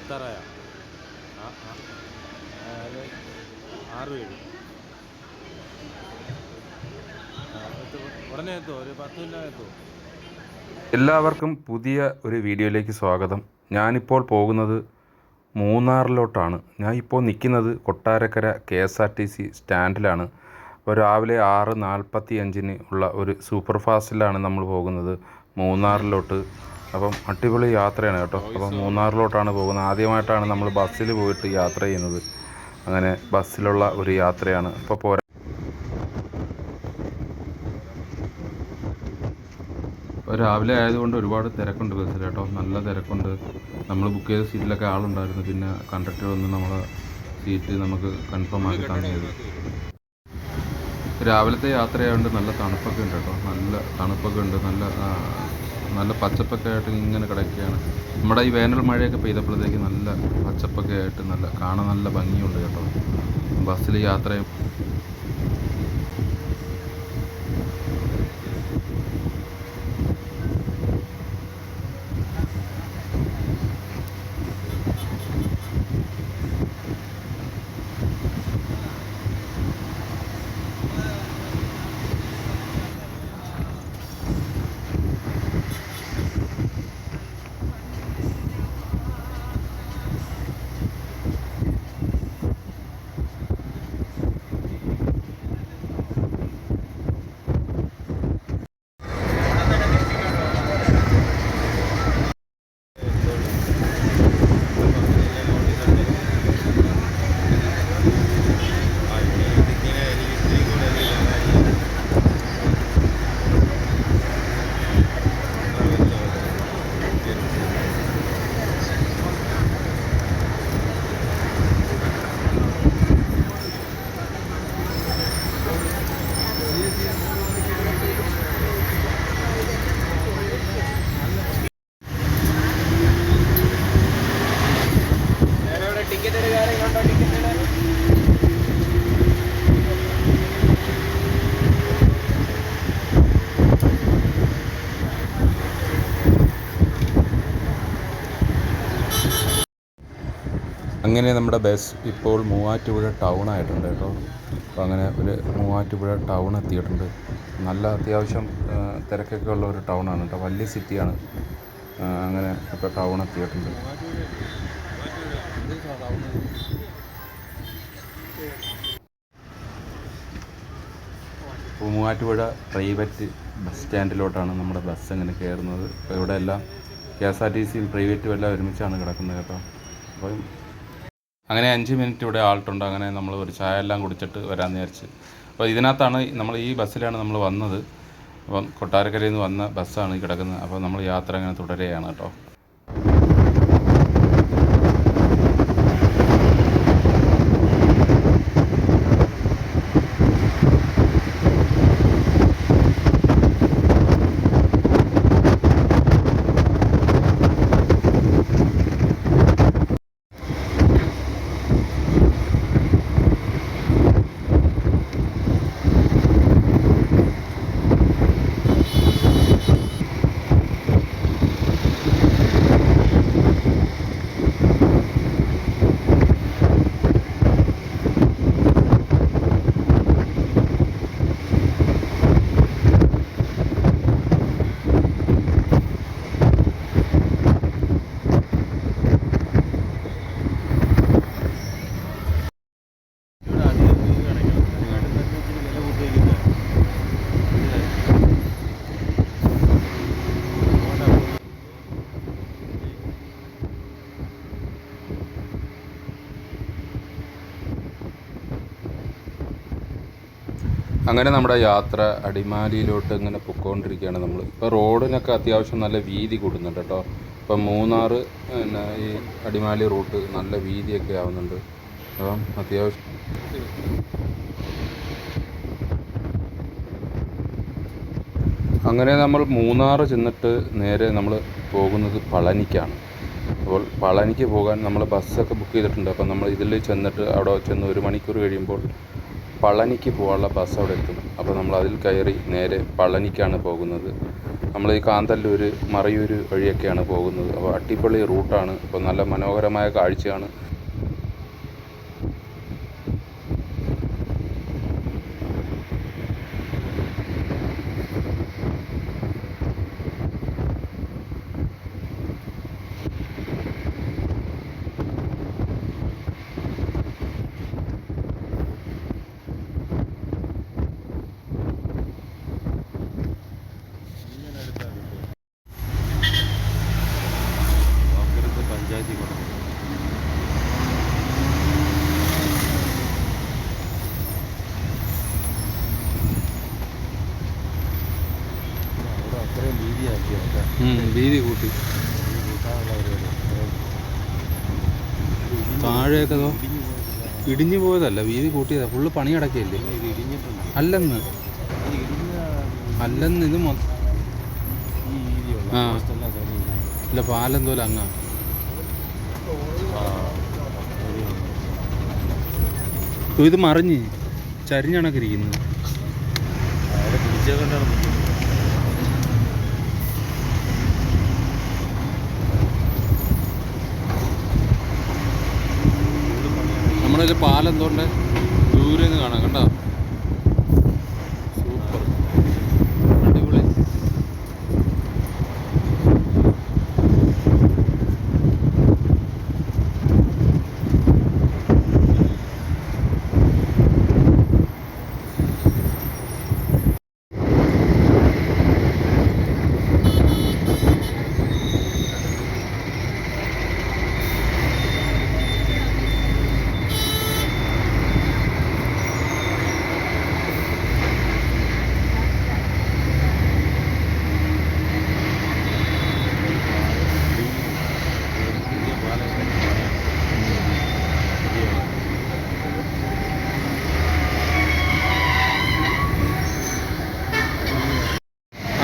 എത്താറായ 6-7 ഉടനെ എത്തുമോ? ഒരു 10 മിനിറ്റ് എത്തുമോ? എല്ലാവർക്കും പുതിയ ഒരു വീഡിയോയിലേക്ക് സ്വാഗതം. ഞാനിപ്പോൾ പോകുന്നത് മൂന്നാറിലോട്ടാണ്. ഞാൻ ഇപ്പോൾ നിൽക്കുന്നത് കൊട്ടാരക്കര KSRTC സ്റ്റാൻഡിലാണ്. അപ്പോൾ രാവിലെ 6:45 ഉള്ള ഒരു സൂപ്പർ ഫാസ്റ്റിലാണ് നമ്മൾ പോകുന്നത് മൂന്നാറിലോട്ട്. അപ്പം അടിപൊളി യാത്രയാണ് കേട്ടോ. അപ്പം മൂന്നാറിലോട്ടാണ് പോകുന്നത്. ആദ്യമായിട്ടാണ് നമ്മൾ ബസ്സിൽ പോയിട്ട് യാത്ര ചെയ്യുന്നത്. അങ്ങനെ ബസ്സിലുള്ള ഒരു യാത്രയാണ്. ഇപ്പോൾ രാവിലെ ആയതുകൊണ്ട് ഒരുപാട് തിരക്കുണ്ട് ബസ്സിൽ കേട്ടോ. നല്ല തിരക്കുണ്ട്. നമ്മൾ ബുക്ക് ചെയ്ത സീറ്റിലൊക്കെ ആളുണ്ടായിരുന്നു. പിന്നെ കണ്ടക്ടർ വന്ന് നമ്മളെ സീറ്റ് നമുക്ക് കൺഫേം ആക്കി തന്നത്. രാവിലത്തെ യാത്രയായതുകൊണ്ട് നല്ല തണുപ്പൊക്കെ ഉണ്ട് കേട്ടോ. നല്ല തണുപ്പൊക്കെ ഉണ്ട്. നല്ല പച്ചപ്പൊക്കെ ആയിട്ട് ഇങ്ങനെ കിടക്കുകയാണ്. നമ്മുടെ ഈ വേനൽ മഴയൊക്കെ പെയ്തപ്പോഴത്തേക്ക് നല്ല പച്ചപ്പൊക്കെ ആയിട്ട് കാണാൻ നല്ല ഭംഗിയുണ്ട് കേട്ടോ ബസ്സിൽ യാത്രയും. അങ്ങനെ നമ്മുടെ ബസ് ഇപ്പോൾ മൂവാറ്റുപുഴ ടൗൺ ആയിട്ടുണ്ട് കേട്ടോ. അപ്പോൾ അങ്ങനെ ഒരു മൂവാറ്റുപുഴ ടൗൺ എത്തിയിട്ടുണ്ട്. നല്ല അത്യാവശ്യം തിരക്കൊക്കെ ഉള്ള ഒരു ടൗണാണ് കേട്ടോ. വലിയ സിറ്റിയാണ്. അങ്ങനെ ഇപ്പോൾ ടൗൺ എത്തിയിട്ടുണ്ട്. ഇപ്പോൾ മൂവാറ്റുപുഴ പ്രൈവറ്റ് ബസ് സ്റ്റാൻഡിലോട്ടാണ് നമ്മുടെ ബസ് അങ്ങനെ കയറുന്നത്. അപ്പോൾ ഇവിടെ എല്ലാം KSRTCയും പ്രൈവറ്റും എല്ലാം ഒരുമിച്ചാണ് കിടക്കുന്നത് കേട്ടോ. അപ്പം അങ്ങനെ 5 മിനിറ്റ് ഇവിടെ ആൾട്ടുണ്ട്. അങ്ങനെ നമ്മൾ ഒരു ചായ എല്ലാം കുടിച്ചിട്ട് വരാമെന്ന് വിചാരിച്ച്. അപ്പോൾ ഇതിനകത്താണ് നമ്മൾ ഈ ബസ്സിലാണ് നമ്മൾ വന്നത്. അപ്പം കൊട്ടാരക്കരയിൽ നിന്ന് വന്ന ബസ്സാണ് ഈ കിടക്കുന്നത്. അപ്പോൾ നമ്മൾ യാത്ര അങ്ങനെ തുടരുകയാണ് കേട്ടോ. അങ്ങനെ നമ്മുടെ യാത്ര അടിമാലിയിലോട്ട് ഇങ്ങനെ പൊയ്ക്കൊണ്ടിരിക്കുകയാണ് നമ്മൾ. ഇപ്പോൾ റോഡിനൊക്കെ അത്യാവശ്യം നല്ല വീതി കൂടുന്നുണ്ട് കേട്ടോ. ഇപ്പം മൂന്നാർ പിന്നെ ഈ അടിമാലി റൂട്ട് നല്ല വീതിയൊക്കെ ആവുന്നുണ്ട്. അപ്പം അത്യാവശ്യം അങ്ങനെ നമ്മൾ മൂന്നാർ ചെന്നിട്ട് നേരെ നമ്മൾ പോകുന്നത് പളനിക്കാണ്. അപ്പോൾ പളനിക്ക് പോകാൻ നമ്മൾ ബസ്സൊക്കെ ബുക്ക് ചെയ്തിട്ടുണ്ട്. അപ്പം നമ്മൾ ഇതിൽ ചെന്നിട്ട് അവിടെ ചെന്ന് 1 മണിക്കൂർ കഴിയുമ്പോൾ പളനിക്ക് പോകാനുള്ള ബസ് അവിടെ എത്തും. അപ്പോൾ നമ്മൾ അതിൽ കയറി നേരെ പളനിക്കാണ് പോകുന്നത്. നമ്മൾ ഈ കാന്തല്ലൂർ മറയൂർ വഴിയൊക്കെയാണ് പോകുന്നത്. അപ്പോൾ അടിപൊളി റൂട്ടാണ്. അപ്പോൾ നല്ല മനോഹരമായ കാഴ്ചയാണ്. പഞ്ചായത്തിൽ കൊടുക്കും. അവിടെ അത്രയും വീതിയാക്കിയൊക്കെ വീതി കൂട്ടി കൂട്ടാനുള്ള പരിപാടി. താഴെയൊക്കെ ഇടിഞ്ഞു പോയിട്ടില്ല. ഇടിഞ്ഞു പോയതല്ല, വീതി കൂട്ടിയതാണ്. ഫുള്ള് പണി അടക്കിയല്ലേ. ഇത് ഇടിഞ്ഞിട്ടുണ്ട്. അല്ലെന്ന് ഈ ഇടിഞ്ഞ അല്ലെന്ന് ഇത് ഈ വീതിയുള്ള ആ. പോസ്റ്റെല്ലാം തനി ഇടിഞ്ഞു. ഇല്ല, പാലെന്തോലും അങ്ങാ. ആ, ശരിയാണ്. ഇത് മറിഞ്ഞ് ചരിഞ്ഞണക്കെ ഇരിക്കുന്നത്. അവിടെ പിടിച്ചേക്കൊണ്ടാണ് നിൽക്കുന്നത്. നമ്മുടെ ഇതിൽ പാലെന്തോണ്ട് ദൂരെ നിന്ന് കാണാം. കണ്ടോ, സൂപ്പർ, അടിപൊളി. പുതിയ പാലൊക്കെ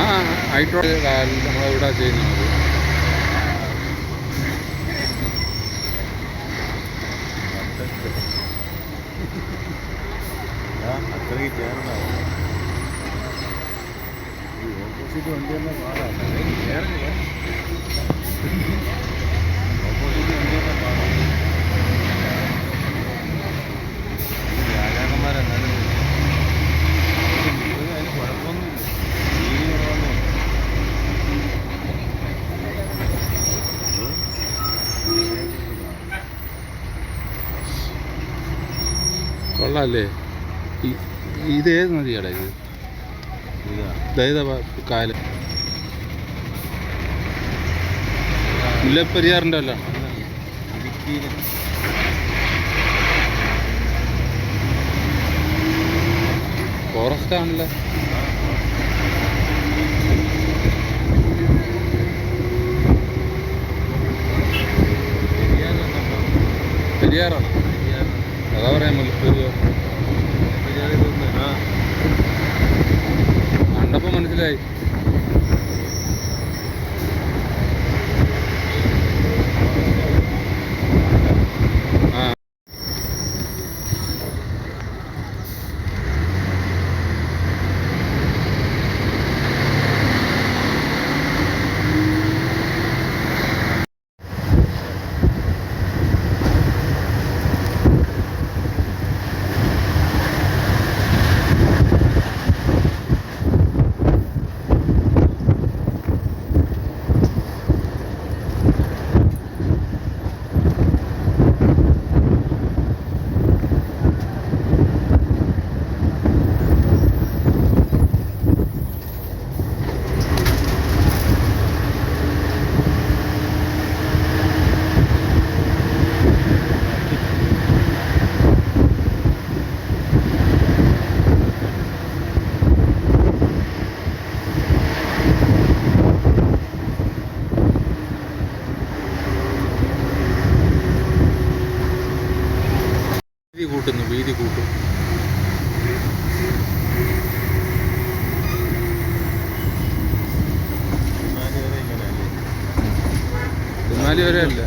ആ ഹൈഡ്രോ നമ്മളിവിടെ ചെയ്യുന്നത്. അത്രയ്ക്ക് ചേർന്നാവും. ഈ ഓപ്പോസിറ്റ് വണ്ടി തന്നെ പാടാണ്. ചേർന്നില്ല. ഓപ്പോസിറ്റ് വണ്ടി തന്നെ പാടാണ്. രാജാക്കന്മാരെന്നാലും അതിന് കുഴപ്പമൊന്നുമില്ല. വീതി കുറവൊന്നും. കൊള്ളാല്ലേ. ഇത് ഏത് നദിയാടാ ഇത്? ദൈത കായൽ മുല്ലപ്പെരിയാറിൻ്റെ അല്ല. ഇടുക്കിയിൽ ഫോറസ്റ്റ് ആണല്ലേ. പെരിയാറാണ്. അതാ പറയാൻ മുല്ലപ്പെരിയാർ. കണ്ടപ്പോൾ മനസ്സിലായി. ആ വീതി കൂട്ടുന്നു, വീതി കൂട്ടും. അടിമാലി വരെ അല്ല,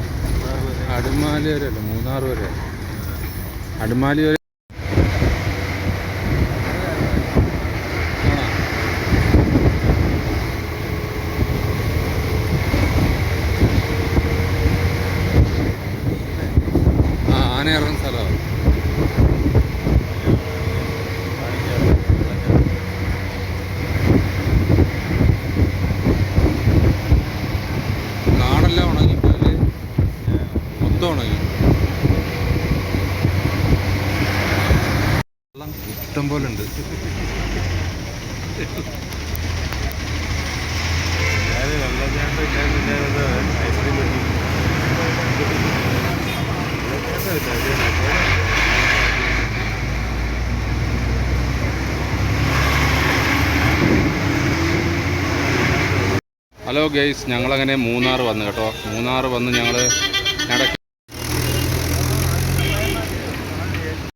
അടിമാലി വരെ അല്ല, മൂന്നാർ വരെ. അടിമാലി വരെ ആന ഇറങ്ങുന്ന സ്ഥലമാണ്. നാടെല്ലാം ഉണങ്ങിപ്പോയി, മൊത്തം ഉണങ്ങി. വെള്ളം ഇഷ്ടം പോലെ ഉണ്ട്. ഹലോ ഗൈസ്, ഞങ്ങളങ്ങനെ മൂന്നാർ വന്നു കേട്ടോ. മൂന്നാർ വന്ന് ഞങ്ങളുടെ